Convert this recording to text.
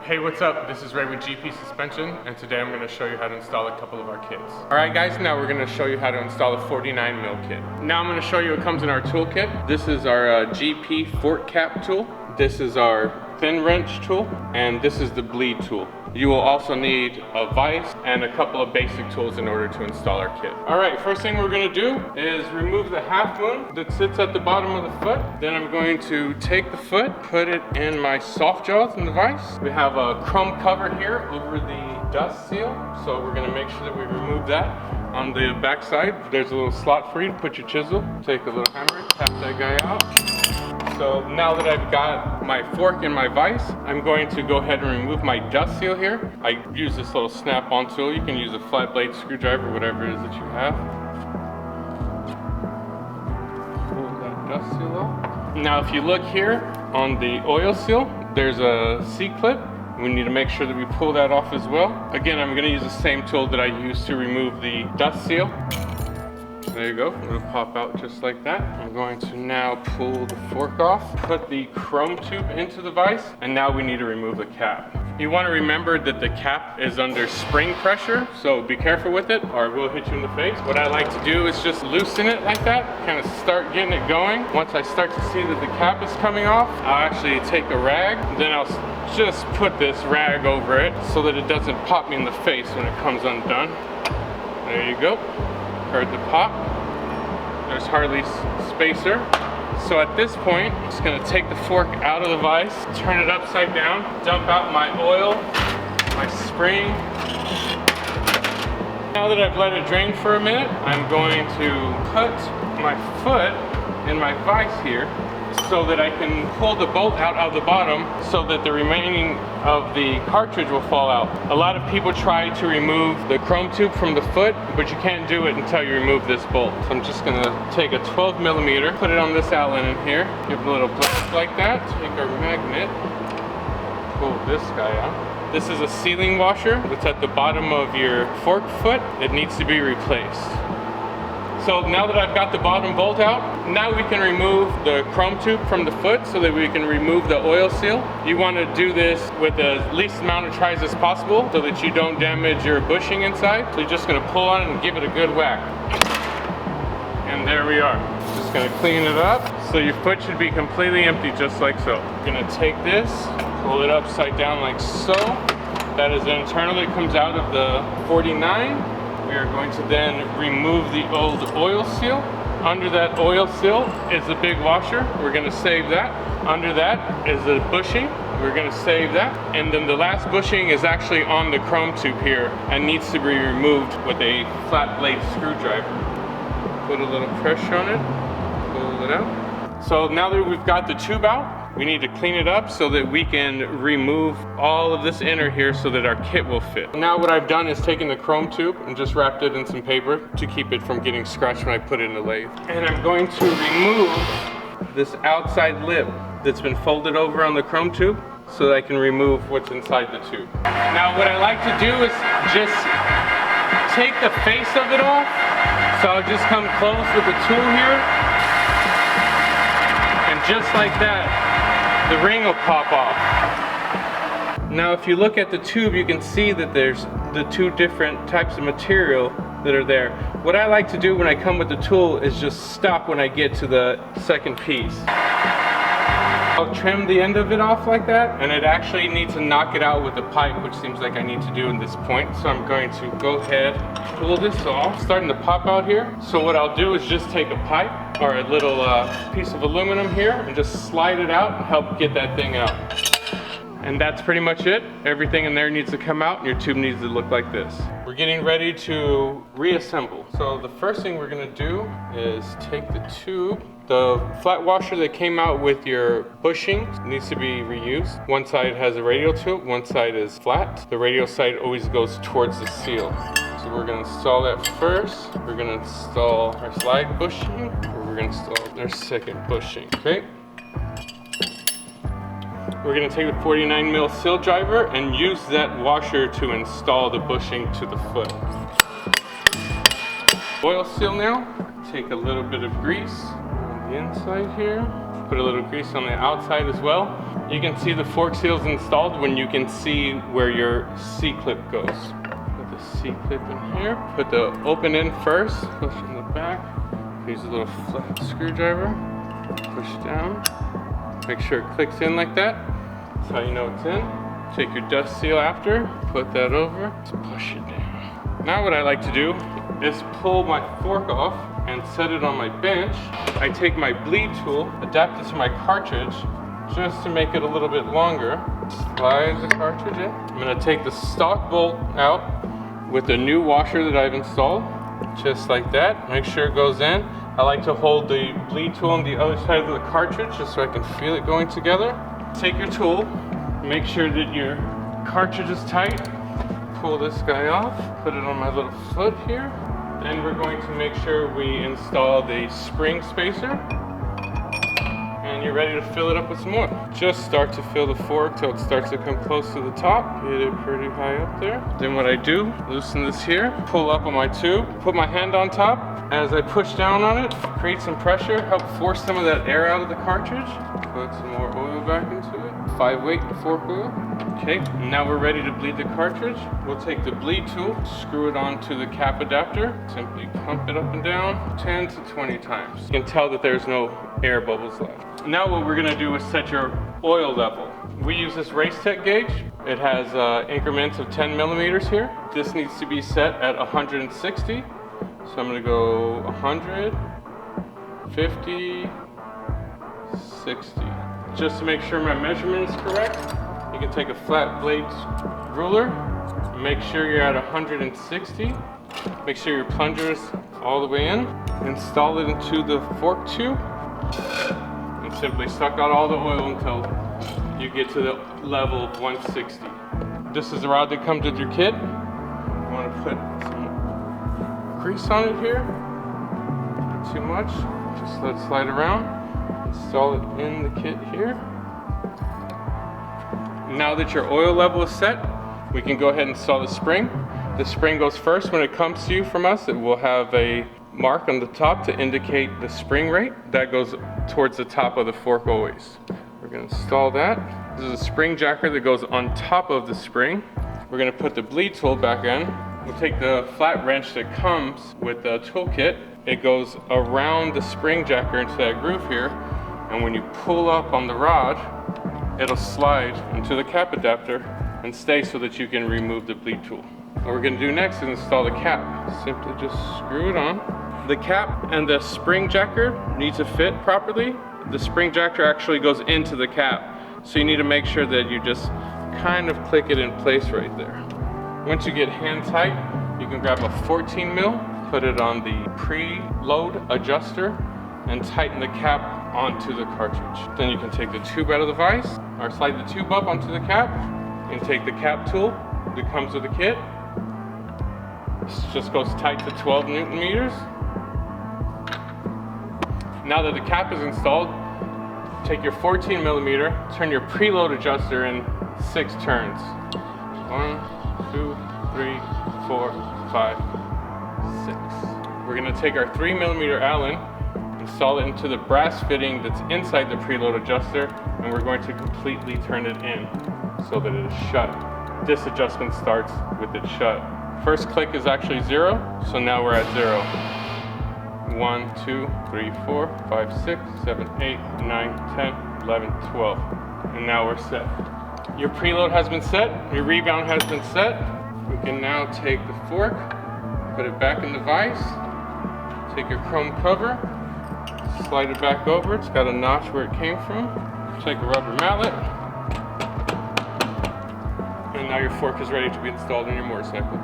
Hey, what's up? This is Ray with GP Suspension, and today I'm going to show you how to install a couple of our kits. Alright guys, now we're going to show you how to install a 49mm kit. Now I'm going to show you what comes in our toolkit. This is our GP fork cap tool. This is our thin wrench tool, and this is the bleed tool. You will also need a vise and a couple of basic tools in order to install our kit. Alright, first thing we're going to do is remove the half moon that sits at the bottom of the foot. Then I'm going to take the foot, put it in my soft jaws in the vise. We have a chrome cover here over the dust seal, so we're going to make sure that we remove that. On the back side, there's a little slot for you to put your chisel. Take a little hammer, tap that guy out. So now that I've got my fork in my vise, I'm going to go ahead and remove my dust seal here. I use this little snap-on tool. You can use a flat blade screwdriver, whatever it is that you have. Pull that dust seal off. Now if you look here on the oil seal, there's a C-clip. We need to make sure that we pull that off as well. Again, I'm going to use the same tool that I used to remove the dust seal. There you go, it'll pop out just like that. I'm going to now pull the fork off, put the chrome tube into the vise, and now we need to remove the cap. You want to remember that the cap is under spring pressure, so be careful with it or it will hit you in the face. What I like to do is just loosen it like that, kind of start getting it going. Once I start to see that the cap is coming off, I'll actually take a rag, then I'll just put this rag over it so that it doesn't pop me in the face when it comes undone. There you go. Heard the pop. There's hardly spacer. So at this point, I'm just going to take the fork out of the vise, turn it upside down, dump out my oil, my spring. Now that I've let it drain for a minute, I'm going to put my foot in my vise here so that I can pull the bolt out of the bottom so that the remaining of the cartridge will fall out. A lot of people try to remove the chrome tube from the foot, but you can't do it until you remove this bolt. So I'm just gonna take a 12mm, put it on this Allen in here, give it a little blast like that, take our magnet, pull this guy out. This is a sealing washer that's at the bottom of your fork foot. It needs to be replaced. So now that I've got the bottom bolt out, now we can remove the chrome tube from the foot so that we can remove the oil seal. You want to do this with the least amount of tries as possible so that you don't damage your bushing inside. So you're just going to pull on it and give it a good whack. And there we are. Just going to clean it up. So your foot should be completely empty just like so. You're going to take this, pull it upside down like so. That is the internal that comes out of the 49. We are going to then remove the old oil seal. Under that oil seal is a big washer. We're going to save that. Under that is a bushing. We're going to save that. And then the last bushing is actually on the chrome tube here and needs to be removed with a flat blade screwdriver. Put a little pressure on it, pull it out. So now that we've got the tube out, we need to clean it up so that we can remove all of this inner here so that our kit will fit. Now what I've done is taken the chrome tube and just wrapped it in some paper to keep it from getting scratched when I put it in the lathe. And I'm going to remove this outside lip that's been folded over on the chrome tube so that I can remove what's inside the tube. Now what I like to do is just take the face of it off. So I'll just come close with the tool here. And just like that, the ring will pop off. Now if you look at the tube, you can see that there's the two different types of material that are there. What I like to do when I come with the tool is just stop when I get to the second piece. I'll trim the end of it off like that, and it actually needs to knock it out with a pipe, which seems like I need to do in this point. So I'm going to go ahead, pull this off, starting to pop out here. So what I'll do is just take a pipe or a little piece of aluminum here and just slide it out and help get that thing out. And that's pretty much it. Everything in there needs to come out and your tube needs to look like this. We're getting ready to reassemble. So the first thing we're gonna do is take the tube. The flat washer that came out with your bushing needs to be reused. One side has a radial to it, one side is flat. The radial side always goes towards the seal. So we're gonna install that first. We're gonna install our slide bushing, or we're gonna install our second bushing, okay? We're gonna take the 49mm seal driver and use that washer to install the bushing to the foot. Oil seal now. Take a little bit of grease on the inside here. Put a little grease on the outside as well. You can see the fork seal's installed when you can see where your C-clip goes. Put the C-clip in here. Put the open in first, push in the back. Use a little flat screwdriver. Push down. Make sure it clicks in like that. That's how you know it's in. Take your dust seal after, put that over, just push it down. Now what I like to do is pull my fork off and set it on my bench. I take my bleed tool, adapt it to my cartridge, just to make it a little bit longer. Slide the cartridge in. I'm gonna take the stock bolt out with the new washer that I've installed, just like that. Make sure it goes in. I like to hold the bleed tool on the other side of the cartridge just so I can feel it going together. Take your tool, make sure that your cartridge is tight. Pull this guy off, put it on my little foot here. Then we're going to make sure we install the spring spacer. And you're ready to fill it up with some more. Just start to fill the fork till it starts to come close to the top. Get it pretty high up there. Then what I do, loosen this here, pull up on my tube, put my hand on top. As I push down on it, create some pressure, help force some of that air out of the cartridge. Put some more oil back into it. 5-weight fork oil. Okay, now we're ready to bleed the cartridge. We'll take the bleed tool, screw it onto the cap adapter. Simply pump it up and down 10 to 20 times. You can tell that there's no air bubbles left. Now what we're gonna do is set your oil level. We use this Race Tech gauge. It has increments of 10 millimeters here. This needs to be set at 160. So I'm gonna go 100, 50, 60. Just to make sure my measurement is correct, you can take a flat blade ruler, make sure you're at 160, make sure your plunger is all the way in, install it into the fork tube, and simply suck out all the oil until you get to the level of 160. This is the rod that comes with your kit. You want to put some grease on it here, not too much, just let it slide around. Install it in the kit here. Now that your oil level is set, we can go ahead and install the spring. The spring goes first. When it comes to you from us, it will have a mark on the top to indicate the spring rate. That goes towards the top of the fork always. We're going to install that. This is a spring jacker that goes on top of the spring. We're going to put the bleed tool back in. We'll take the flat wrench that comes with the toolkit. It goes around the spring jacker into that groove here. And when you pull up on the rod, it'll slide into the cap adapter and stay so that you can remove the bleed tool. What we're gonna do next is install the cap. Simply just screw it on. The cap and the spring jacker need to fit properly. The spring jacker actually goes into the cap. So you need to make sure that you just kind of click it in place right there. Once you get hand tight, you can grab a 14 mil, put it on the preload adjuster, and tighten the cap onto the cartridge. Then you can take the tube out of the vise, or slide the tube up onto the cap, and take the cap tool that comes with the kit. This just goes tight to 12 Newton meters. Now that the cap is installed, take your 14 millimeter, turn your preload adjuster in 6 turns. 1, 2, 3, 4, 5, 6. We're gonna take our 3 millimeter Allen, install it into the brass fitting that's inside the preload adjuster, and we're going to completely turn it in so that it is shut. This adjustment starts with it shut. First click is actually 0, so now we're at 0. 1, 2, 3, 4, 5, 6, 7, 8, 9, 10, 11, 12. And now we're set. Your preload has been set, your rebound has been set. We can now take the fork, put it back in the vise, take your chrome cover, slide it back over. It's got a notch where it came from. Take a rubber mallet. And now your fork is ready to be installed in your motorcycle.